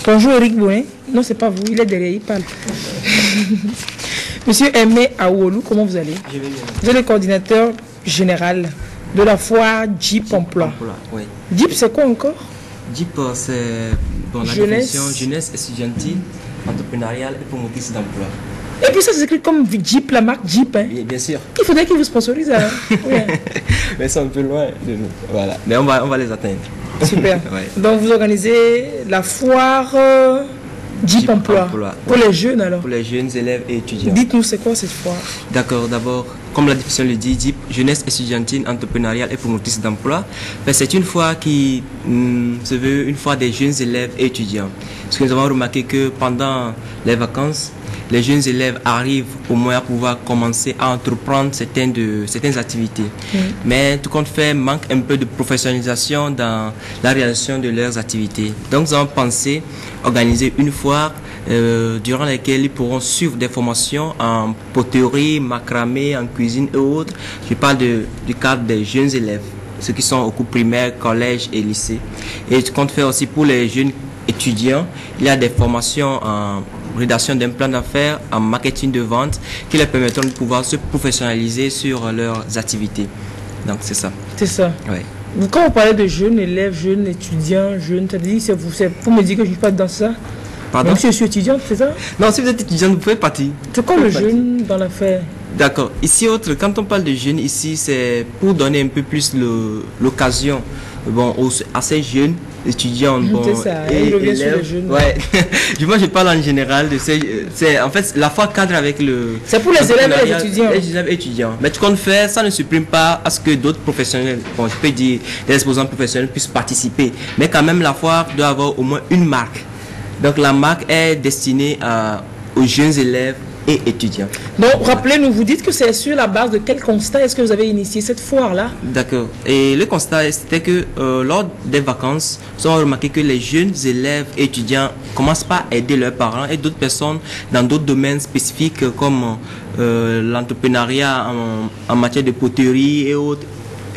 Bonjour Eric Bouin. Non, c'est pas vous, il est derrière, il parle. Monsieur Aimé Aoulou, comment vous allez? Je vais bien. Vous êtes le coordinateur général de la foire JIP Emploi. Oui. JIP, c'est quoi encore? JIP, c'est bon, la définition jeunesse estudiantine, entrepreneuriale et promotrice d'emploi. Et puis ça s'écrit comme JIP, la marque JIP. Hein? Bien sûr. Il faudrait qu'ils vous sponsorisent. Hein? Oui. Mais c'est un peu loin de nous. Voilà. Mais on va les atteindre. Super. Ouais. Donc vous organisez la foire JIP Emploi. Pour les jeunes alors? Pour les jeunes élèves et étudiants. Dites-nous, c'est quoi cette foire? D'accord, d'abord, comme la définition le dit, JIP, jeunesse estudiantine, entrepreneuriale et promotrice d'emploi. C'est une foire qui se veut une foire des jeunes élèves et étudiants. Parce que nous avons remarqué que pendant les vacances, les jeunes élèves arrivent au moins à pouvoir commencer à entreprendre certaines activités. Mais tout compte fait, manque un peu de professionnalisation dans la réalisation de leurs activités. Donc nous avons pensé organiser une foire durant laquelle ils pourront suivre des formations en poterie, macramé, en cuisine et autres. Je parle du cadre des jeunes élèves, ceux qui sont au cours primaire, collège et lycée. Et tout compte fait aussi pour les jeunes étudiants, il y a des formations en rédaction d'un plan d'affaires, en marketing de vente, qui leur permettront de pouvoir se professionnaliser sur leurs activités. Donc c'est ça. C'est ça. Oui. Quand vous parlez de jeunes élèves, jeunes étudiants, jeunes, c'est vous me dites que je ne suis pas dans ça? Pardon? Même si je suis étudiante, c'est ça? Non, si vous êtes étudiant, vous pouvez partir. C'est quoi le jeune dans l'affaire? D'accord. Ici, quand on parle de jeunes, ici, c'est pour donner un peu plus l'occasion à ces jeunes étudiants. C'est ça, et je viens sur les jeunes. Ouais. Moi, je parle en général de ces. En fait, la fois cadre avec le. C'est pour les élèves et les étudiants. Les élèves et étudiants. Mais tout compte fait, ça ne supprime pas à ce que d'autres professionnels, je peux dire des exposants professionnels, puissent participer. Mais quand même, la foire doit avoir au moins une marque. Donc, la marque est destinée aux jeunes élèves et étudiants. Donc, rappelez-nous, vous dites que c'est sur la base de quel constat est-ce que vous avez initié cette foire-là? D'accord. Et le constat, c'était que lors des vacances, nous avons remarqué que les jeunes élèves et étudiants commencent pas à aider leurs parents et d'autres personnes dans d'autres domaines spécifiques comme l'entrepreneuriat en matière de poterie et autres.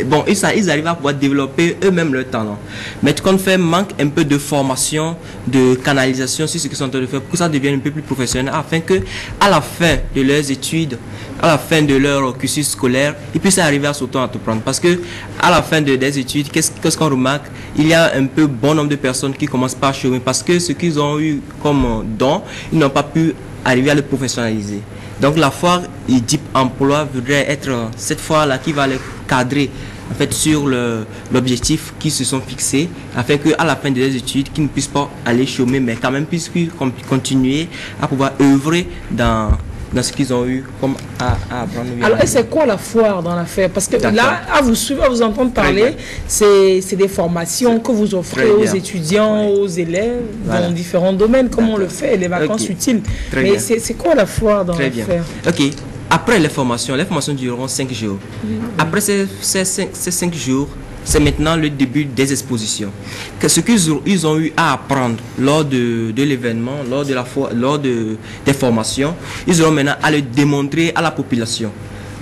Bon, ils arrivent à pouvoir développer eux-mêmes leur talent. Mais tout compte fait, manque un peu de formation, de canalisation sur ce qu'ils sont en train de faire pour que ça devienne un peu plus professionnel, afin que, à la fin de leurs études, à la fin de leur cursus scolaire, ils puissent arriver à s'auto-entreprendre. Parce que, à la fin des études, qu'est-ce qu'on remarque? Il y a un peu bon nombre de personnes qui commencent par chômer parce que ce qu'ils ont eu comme don, ils n'ont pas pu arriver à le professionnaliser. Donc la foire JIP Emploi voudrait être cette foire-là qui va les cadrer en fait sur l'objectif qu'ils se sont fixés, afin qu'à la fin de leurs études, qu'ils ne puissent pas aller chômer, mais quand même puissent continuer à pouvoir œuvrer dans ce qu'ils ont eu comme à apprendre. Alors, et c'est quoi la foire dans l'affaire? Parce que là, à vous suivre, à vous entendre parler, c'est des formations que vous offrez aux étudiants, aux élèves, dans différents domaines, comme on le fait, les vacances utiles. Mais c'est quoi la foire dans l'affaire? Ok. Après les formations dureront 5 jours. Après ces 5 jours, c'est maintenant le début des expositions. Ce qu'ils ont eu à apprendre lors de l'événement, lors des formations, ils auront maintenant à le démontrer à la population.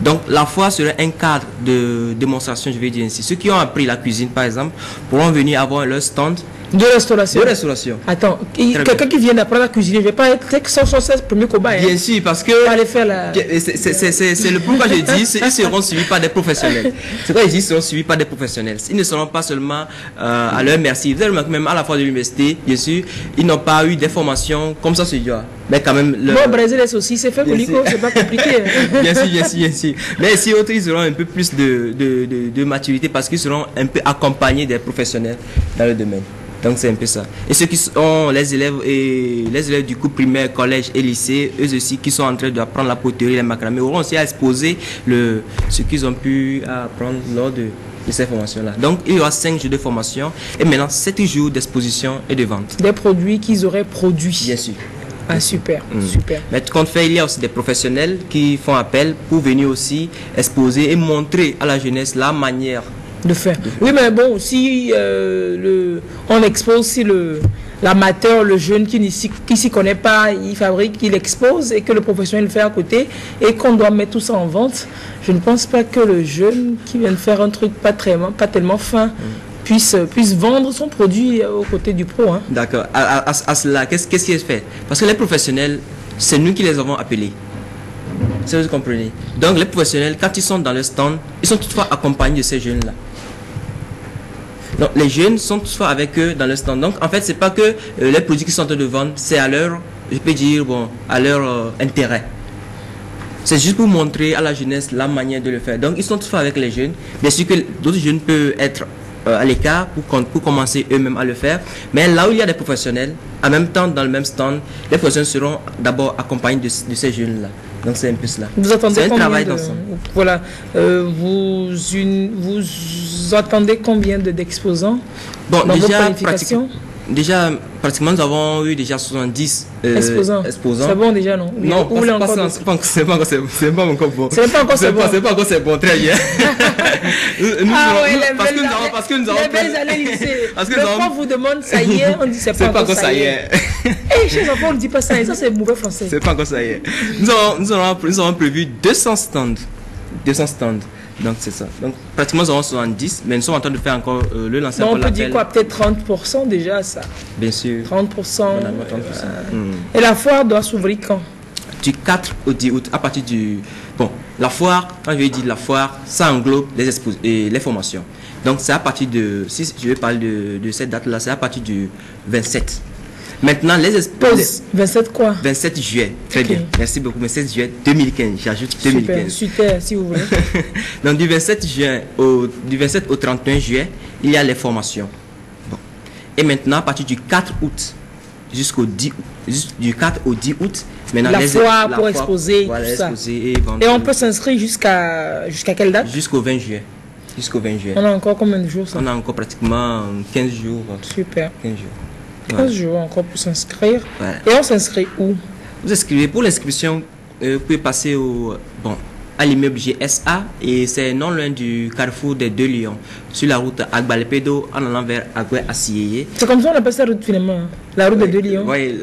Donc la foire serait un cadre de démonstration, je vais dire ainsi. Ceux qui ont appris la cuisine, par exemple, pourront venir avoir leur stand. De restauration. De restauration. Attends, quelqu'un qui vient d'apprendre à cuisiner, je ne vais pas être sans le premier cobaye. Bien sûr, parce que c'est le pourquoi je dis, ils seront suivis par des professionnels. C'est quoi ils disent, ils seront suivis par des professionnels. Ils ne seront pas seulement à leur merci. Vous avez remarqué, même à la fois de l'université, bien sûr, ils n'ont pas eu des formations comme ça, c'est dur. Mais quand même. Bon, Brésil est aussi, c'est fait colico, c'est pas compliqué. Bien sûr. Mais si autres, ils auront un peu plus de maturité parce qu'ils seront un peu accompagnés des professionnels dans le domaine. Donc c'est un peu ça. Et ceux qui sont les élèves du cours primaire, collège et lycée, eux aussi qui sont en train d'apprendre la poterie, les macramés, auront aussi à exposer ce qu'ils ont pu apprendre lors de ces formations-là. Donc il y aura 5 jours de formation et maintenant 7 jours d'exposition et de vente. Des produits qu'ils auraient produits. Bien sûr. Ah super, super. Mais tout compte fait, il y a aussi des professionnels qui font appel pour venir aussi exposer et montrer à la jeunesse la manière de faire. Oui, mais bon, si on expose, si l'amateur, le jeune qui ne s'y connaît pas, il fabrique, il expose et que le professionnel le fait à côté et qu'on doit mettre tout ça en vente, je ne pense pas que le jeune qui vient de faire un truc pas tellement fin puisse vendre son produit aux côtés du pro. Hein. D'accord. À cela, qu'est-ce qui est fait? Parce que les professionnels, c'est nous qui les avons appelés. Si vous comprenez. Donc les professionnels, quand ils sont dans le stand, ils sont toutefois accompagnés de ces jeunes-là. Donc les jeunes sont toutefois avec eux dans le stand. Donc en fait, c'est pas que les produits qui sont en train de vendre, c'est à leur, je peux dire, bon, à leur intérêt. C'est juste pour montrer à la jeunesse la manière de le faire. Donc ils sont toutefois avec les jeunes. Bien sûr que d'autres jeunes peuvent être à l'écart pour commencer eux-mêmes à le faire. Mais là où il y a des professionnels, en même temps dans le même stand, les professionnels seront d'abord accompagnés de ces jeunes-là. Donc c'est un peu cela. Vous attendez un travail d'ensemble. Voilà. Vous attendez combien d'exposants dans vos planifications? Déjà, pratiquement, nous avons eu déjà 70 exposants. C'est bon déjà, non? Non, c'est pas encore bon. C'est pas encore bon. C'est pas encore bon, très bien. Parce que nous avons les belles années lycée. Le prof vous demande ça y est, on dit c'est pas encore ça y est. Et chez les enfants, on ne dit pas ça y est, ça c'est mauvais français. C'est pas encore ça y est. Nous avons prévu 200 stands. 200 stands. Donc c'est ça. Donc pratiquement nous avons 70, mais nous sommes en train de faire encore le lancement. On peut dire quoi? Peut-être 30% déjà ça. Bien sûr. 30%. Et la foire doit s'ouvrir quand? Du 4 au 10 août, à partir du... Bon, la foire, quand je vais dire la foire, ça englobe les formations. Donc c'est à partir de... Si je vais parler de cette date-là, c'est à partir du 27. Maintenant, les 27 quoi? 27 juillet. Très bien. Merci beaucoup. 27 juillet 2015. J'ajoute 2015. Super, si vous voulez. Donc, du 27 au 31 juillet, il y a les formations. Bon. Et maintenant, à partir du 4 août jusqu'au 10 août, du 4 au 10 août, maintenant, la foire pour exposer, voilà, tout ça. Et on peut s'inscrire jusqu'à quelle date? Jusqu'au 20 juillet. Jusqu'au 20 juillet. On a encore combien de jours ça? On a encore pratiquement 15 jours. Super. 15 jours. 15 jours encore pour s'inscrire. Ouais. Et on s'inscrit où? Vous inscrivez pour l'inscription, vous pouvez passer à l'immeuble GSA et c'est non loin du carrefour des Deux Lions, sur la route Agbalpedo en allant vers Agoué-Assiyeye. C'est comme ça on appelle ça route finalement, la route des Deux Lions. Oui,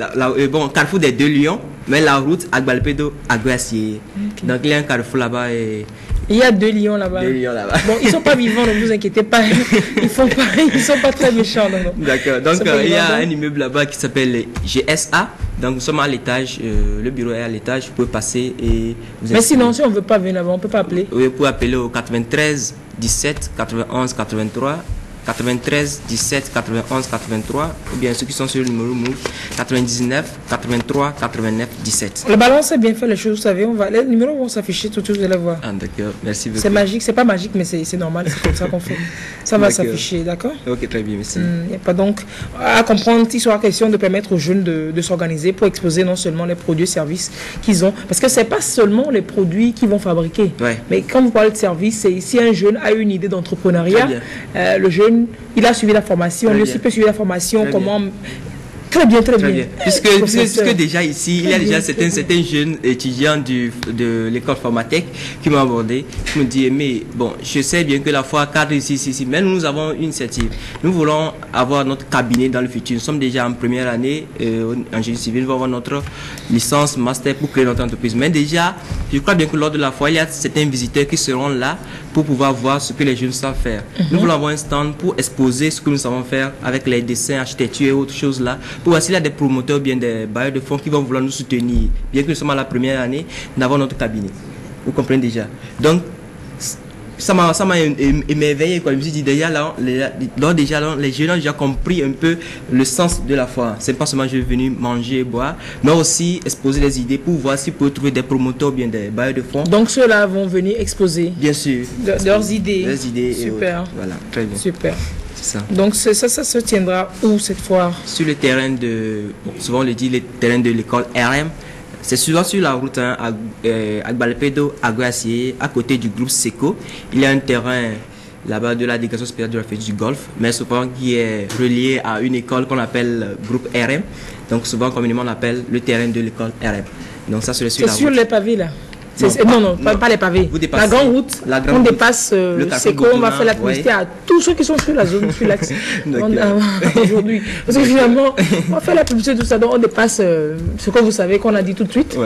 carrefour des Deux Lions, mais la route Agbalpedo Agoué-Assiyeye. Okay. Donc il y a un carrefour là-bas et... Il y a 2 lions là-bas. 2 lions là-bas. Bon, ils sont pas vivants, ne vous inquiétez pas. Ils sont pas très méchants. D'accord. Donc il y a un immeuble là-bas qui s'appelle GSA. Donc nous sommes à l'étage. Le bureau est à l'étage. Vous pouvez passer et vous. Mais sinon, si on veut pas venir là-bas, on peut pas appeler. Oui, vous pouvez appeler au 93 17 91 83. 93 17 91 83 ou bien ceux qui sont sur le numéro MOVE 99 83 89 17. Le ballon c'est bien fait les choses, vous savez, les numéros vont s'afficher tout de suite, vous allez voir. Ah d'accord, merci beaucoup. C'est magique, c'est pas magique mais c'est normal, c'est comme ça qu'on fait. Ça va s'afficher, d'accord? Ok, très bien, merci. Il n'y a pas donc à comprendre qu'il soit question de permettre aux jeunes de s'organiser pour exposer non seulement les produits et services qu'ils ont, parce que c'est pas seulement les produits qu'ils vont fabriquer, mais quand vous parlez de services, c'est si un jeune a une idée d'entrepreneuriat, le jeune il a suivi la formation, lui aussi peut suivre la formation, comment... Très bien. Puisque déjà ici, il y a déjà certains jeunes étudiants de l'école Formatec qui m'ont abordé, qui me disent, mais bon, je sais bien que la foire cadre ici, mais nous avons une initiative. Nous voulons avoir notre cabinet dans le futur. Nous sommes déjà en première année en génie civil, nous allons avoir notre licence, master pour créer notre entreprise. Mais déjà, je crois bien que lors de la foire, il y a certains visiteurs qui seront là pour pouvoir voir ce que les jeunes savent faire. Nous voulons avoir un stand pour exposer ce que nous savons faire avec les dessins, architecture et autres choses là. Pour voir s'il y a des promoteurs, bien des bailleurs de fonds qui vont vouloir nous soutenir. Bien que nous sommes à la première année d'avoir notre cabinet. Vous comprenez déjà. Donc, ça m'a émerveillé. Je me suis dit, déjà, les jeunes ont déjà compris un peu le sens de la foire. C'est pas seulement je suis venu manger et boire, mais aussi exposer des idées pour voir s'ils peuvent trouver des promoteurs, bien des bailleurs de fonds. Donc, ceux-là vont venir exposer. Bien sûr. Leurs idées. Leurs idées. Super. Voilà, très bien. Super. Ça. Donc ça se tiendra où cette foire? Sur le terrain souvent on le dit, le terrain de l'école RM. C'est souvent sur la route à Agbalpedo, Agoué-Assiyeye, à côté du groupe SECO. Il y a un terrain là-bas de la délégation spéciale de la fête du Golfe, mais souvent qui est relié à une école qu'on appelle groupe RM. Donc souvent communément on appelle le terrain de l'école RM. Donc ça c'est sur la route. C'est sur les pavés là? Non, pas les pavés. La grande route, on dépasse SECO, on va faire la publicité à tous ceux qui sont sur la zone, sur l'axe aujourd'hui. Parce que finalement, on va faire la publicité de tout ça, donc on dépasse ce que vous savez, qu'on a dit tout de suite.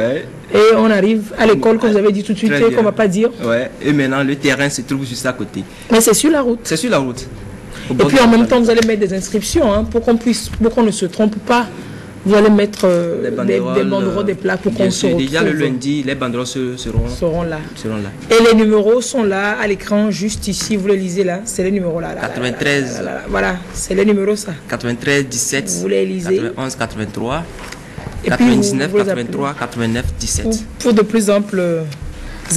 Et on arrive à l'école que vous avez dit tout de suite et qu'on ne va pas dire. Et maintenant, le terrain se trouve juste à côté. Mais c'est sur la route. C'est sur la route. Et puis en même temps, vous allez mettre des inscriptions hein, pour qu'on ne se trompe pas. Vous allez mettre des banderoles, des plaques pour qu'on se retrouve. Déjà le lundi, les banderoles seront là. Et les numéros sont là à l'écran, juste ici. Vous le lisez là. C'est les numéros là. 93. Voilà, c'est les numéros ça. 93 17. Vous les lisez. 91 83. Et 99 83 89 17. Pour de plus amples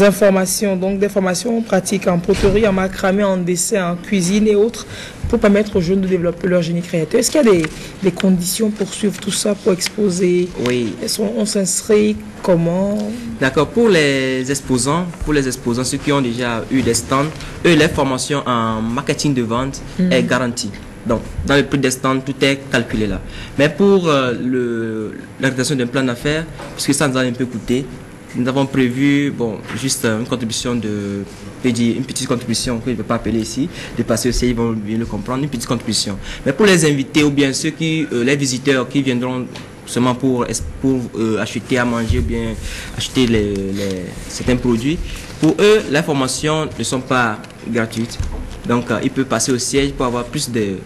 informations, donc des formations pratiques en poterie, en macramé, en dessin, en cuisine et autres, pour permettre aux jeunes de développer leur génie créateur. Est-ce qu'il y a des conditions pour suivre tout ça, pour exposer? Oui. On s'inscrit comment? D'accord. Pour les exposants, ceux qui ont déjà eu des stands, eux, leur formation en marketing de vente est garantie. Donc, dans le prix des stands, tout est calculé là. Mais pour l'organisation d'un plan d'affaires, puisque ça nous a un peu coûté, nous avons prévu, juste une contribution une petite contribution que je ne peux pas appeler ici, de passer aussi, ils vont bien le comprendre, une petite contribution. Mais pour les invités ou bien les visiteurs qui viendront seulement pour acheter à manger ou bien acheter certains produits, pour eux, les formations ne sont pas gratuites. Donc, il peut passer au siège pour avoir plus de...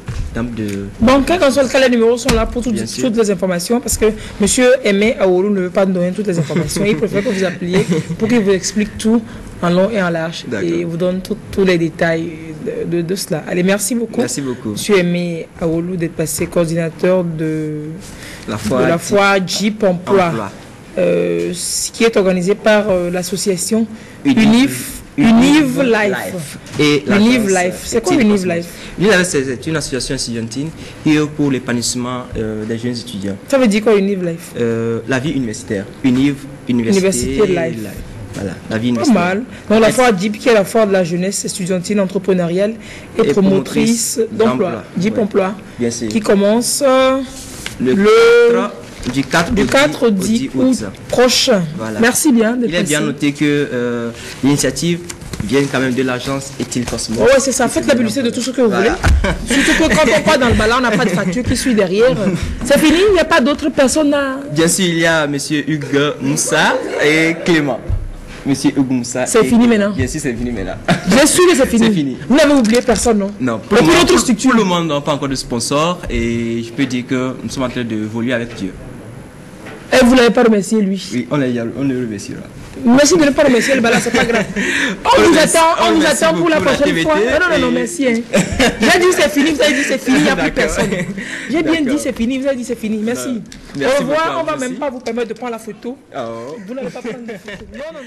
Bon, quel qu'en soit le cas, les numéros sont là pour toutes les informations parce que M. Aimé Aoulou ne veut pas nous donner toutes les informations. Il préfère que vous appeliez pour qu'il vous explique tout en long et en large et vous donne tous les détails de cela. Allez, merci beaucoup. Merci beaucoup. M. Aimé Aoulou d'être passé coordinateur de la foire Jeep Emploi, qui est organisée par l'association Univ Life. Et Univ Life. C'est quoi Univ Life? Univ Life, c'est une association étudiantine qui est pour l'épanouissement des jeunes étudiants. Ça veut dire quoi Univ Life? La vie universitaire. Université Life. Voilà, la vie universitaire. Pas mal. Donc la foire DIP qui est la foire de la jeunesse estudiantine entrepreneuriale et promotrice d'emploi. DIP Emploi. Bien sûr. Qui commence du 4 au 10 août prochain. Voilà. Merci bien. Il est bien noté que l'initiative vient quand même de l'agence Ethyle Cosmo. Oui, c'est ça. Faites la publicité de tout ce que vous voulez. Surtout que quand on part dans le ballon, on n'a pas de facture qui suit derrière. C'est fini, il n'y a pas d'autres personnes à... Bien sûr, il y a M. Hugues Moussa et Clément. Monsieur Hugues Moussa. C'est fini maintenant. Bien sûr, c'est fini maintenant. Bien sûr que c'est fini. C'est fini. Vous n'avez oublié personne, non? Non. Pour le moment, n'a pas encore de sponsor et je peux dire que nous sommes en train de évoluer avec Dieu. Et vous ne l'avez pas remercié, lui? Oui, on le remerciera. Merci de ne pas remercier le balai, c'est pas grave. On vous attend pour la prochaine fois. Non, merci. Hein. J'ai dit c'est fini, vous avez dit c'est fini, il n'y a plus personne. J'ai bien dit c'est fini, vous avez dit c'est fini. Merci. Au revoir, on ne va même pas vous permettre de prendre la photo. Vous n'allez pas prendre la photo. Non.